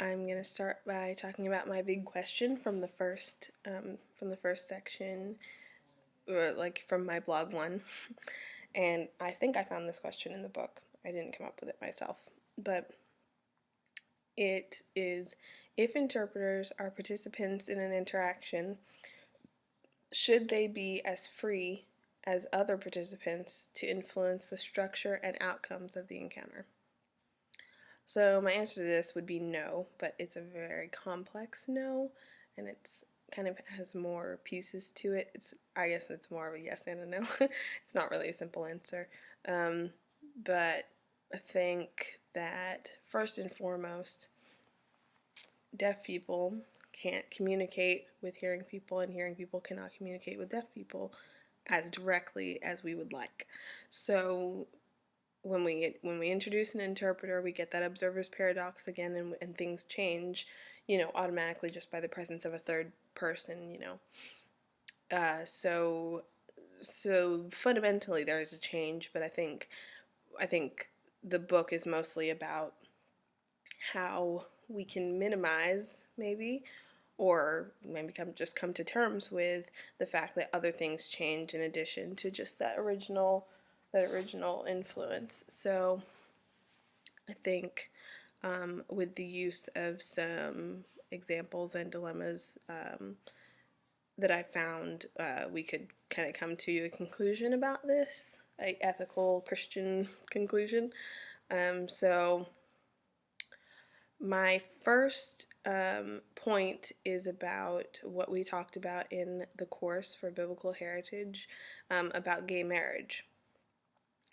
I'm gonna start by talking about my big question from the first section, or like from my blog one. And I think I found this question in the book. I didn't come up with it myself, but it is: if interpreters are participants in an interaction, should they be as free as other participants to influence the structure and outcomes of the encounter? So my answer to this would be no, but it's a very complex no, and it's kind of has more pieces to it. I guess it's more of a yes and a no. It's not really a simple answer. Um, but I think that first and foremost, deaf people can't communicate with hearing people, and hearing people cannot communicate with deaf people as directly as we would like. So when we introduce an interpreter, we get that observer's paradox again, and things change, automatically just by the presence of a third person. So fundamentally there is a change, but I think the book is mostly about how we can minimize, maybe, or maybe come to terms with the fact that other things change in addition to just that original influence. So I think with the use of some examples and dilemmas that I found, we could kind of come to a conclusion about this, a ethical Christian conclusion. So my first point is about what we talked about in the course for Biblical Heritage, about gay marriage.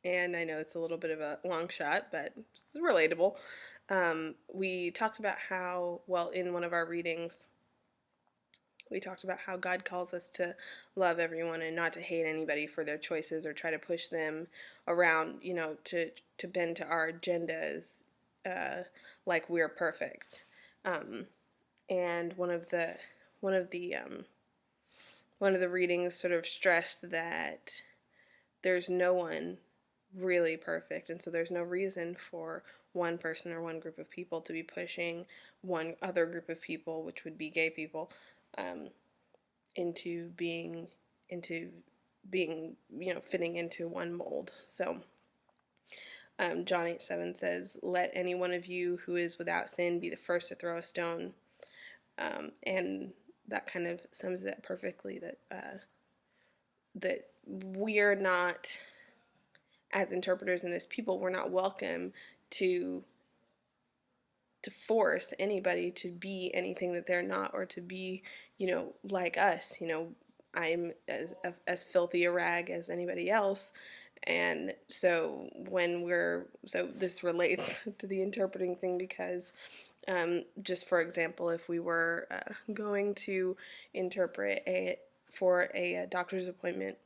And I know it's a little bit of a long shot, but it's relatable. We talked about how, well, in one of our readings, we talked about how God calls us to love everyone and not to hate anybody for their choices or try to push them around, to bend to our agendas, like we're perfect. And one of the readings sort of stressed that there's no one really perfect, and so there's no reason for one person or one group of people to be pushing one other group of people, which would be gay people, um, into being fitting into one mold. So John 8:7 says, "Let any one of you who is without sin be the first to throw a stone," and that kind of sums it up perfectly. That we're not, as interpreters and as people, we're not welcome to force anybody to be anything that they're not, or to be, like us. I'm as filthy a rag as anybody else. And so this relates to the interpreting thing, because just for example, if we were going to interpret for a doctor's appointment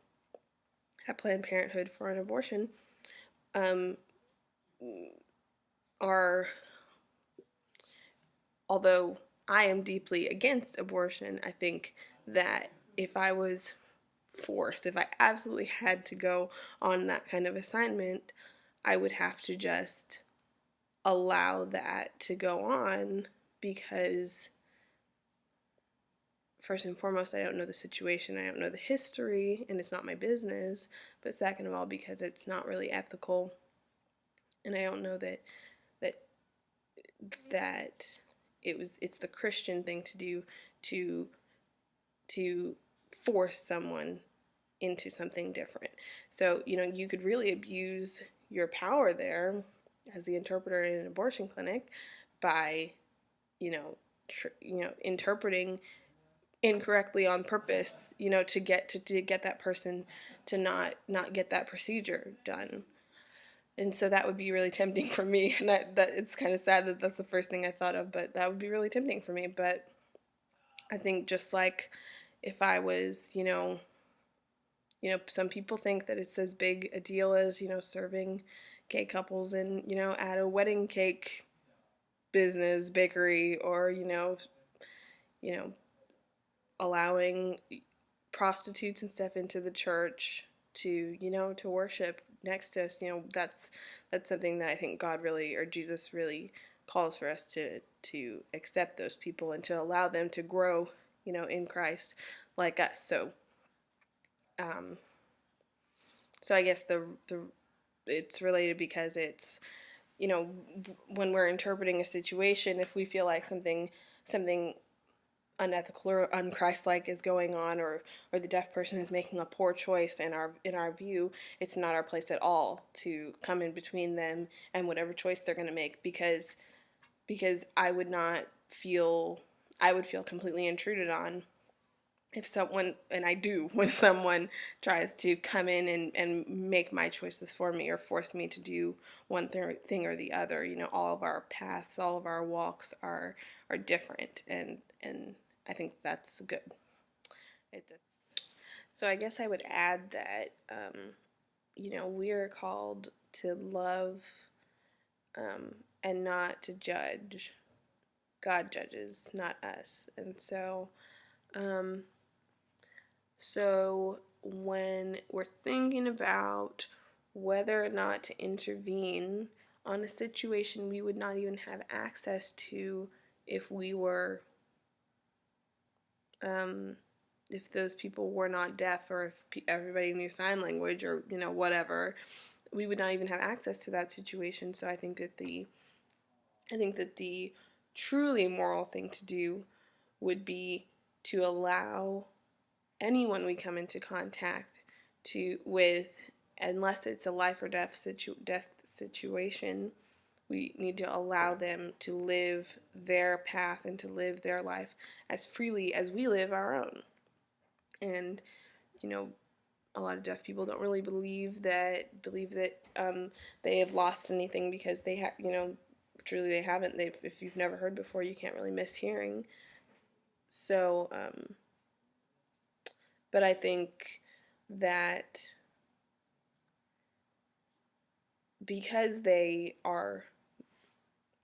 at Planned Parenthood for an abortion, um, our although I am deeply against abortion, I think that if I was forced, if I absolutely had to go on that kind of assignment, I would have to just allow that to go on, because first and foremost, I don't know the situation, I don't know the history, and it's not my business. But second of all, because it's not really ethical, and I don't know that that it's the Christian thing to do, to force someone into something different. So, you could really abuse your power there as the interpreter in an abortion clinic by, interpreting incorrectly on purpose, to get that person to not get that procedure done. And so that would be really tempting for me. And that it's kind of sad that that's the first thing I thought of, but that would be really tempting for me. But I think, just like if I was, some people think that it's as big a deal as, serving gay couples in, at a wedding cake business, bakery, or, you know, allowing prostitutes and stuff into the church to, to worship next to us. That's something that I think God really, or Jesus really, calls for us to accept those people and to allow them to grow, in Christ like us. Um, so I guess the it's related because it's, when we're interpreting a situation, if we feel like something unethical or unchristlike is going on, or the deaf person is making a poor choice in our view, it's not our place at all to come in between them and whatever choice they're going to make, because I would feel completely intruded on if someone, and I do, when someone tries to come in and make my choices for me or force me to do one thing or the other. All of our paths, all of our walks are different, and I think that's good. It does. So I guess I would add that, we are called to love, and not to judge. God judges, not us. And so when we're thinking about whether or not to intervene on a situation we would not even have access to if we were, if those people were not deaf, or if everybody knew sign language, or whatever, we would not even have access to that situation. So I think that the truly moral thing to do would be to allow anyone we come into contact with, unless it's a life or death situation, we need to allow them to live their path and to live their life as freely as we live our own. And a lot of deaf people don't really believe that they have lost anything, because they have, truly they haven't. If you've never heard before, you can't really miss hearing. So but I think that because they are,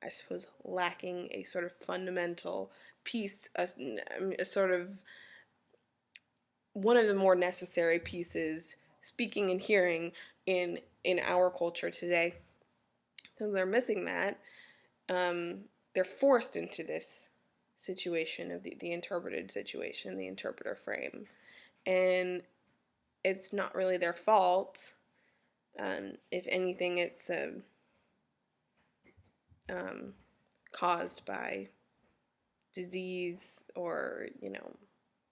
I suppose, lacking a sort of fundamental piece, a sort of one of the more necessary pieces, speaking and hearing, in our culture today, because they're missing that, they're forced into this situation of the interpreted situation, the interpreter frame. And it's not really their fault. If anything, it's caused by disease, or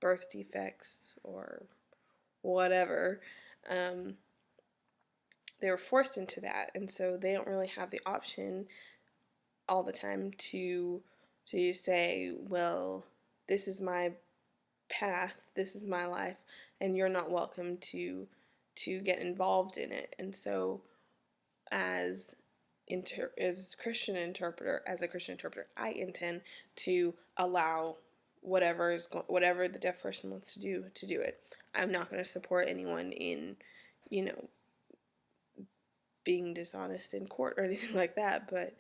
birth defects, or whatever. They were forced into that, and so they don't really have the option all the time to say, well, this is my path, this is my life, and you're not welcome to get involved in it. And so as a Christian interpreter, I intend to allow whatever the deaf person wants to do it. I'm not going to support anyone in, being dishonest in court or anything like that. But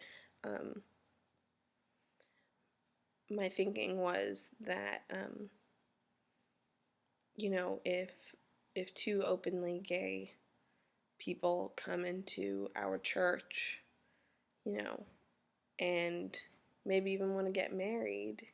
my thinking was that, if two openly gay people come into our church, and maybe even want to get married,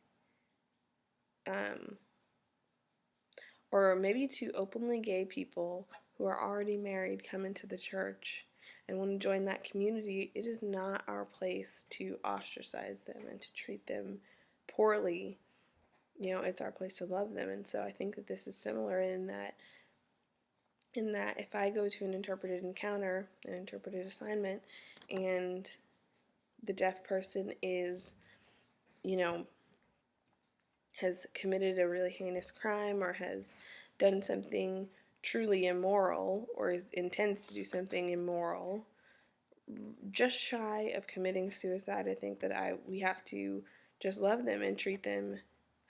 or maybe two openly gay people who are already married come into the church and want to join that community, it is not our place to ostracize them and to treat them poorly. It's our place to love them. And so I think that this is similar in that if I go to an interpreted encounter, an interpreted assignment, and the deaf person is, has committed a really heinous crime, or has done something truly immoral, or intends to do something immoral, just shy of committing suicide, I think that we have to just love them and treat them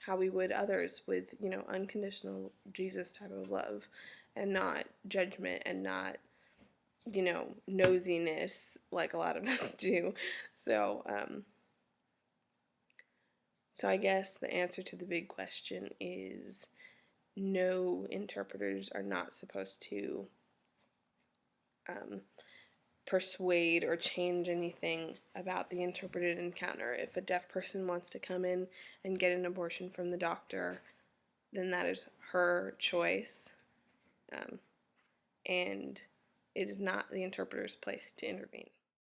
how we would others, with, unconditional Jesus type of love, and not judgment, and not, nosiness like a lot of us do. So I guess the answer to the big question is no, interpreters are not supposed to persuade or change anything about the interpreted encounter. If a deaf person wants to come in and get an abortion from the doctor, then that is her choice, and it is not the interpreter's place to intervene.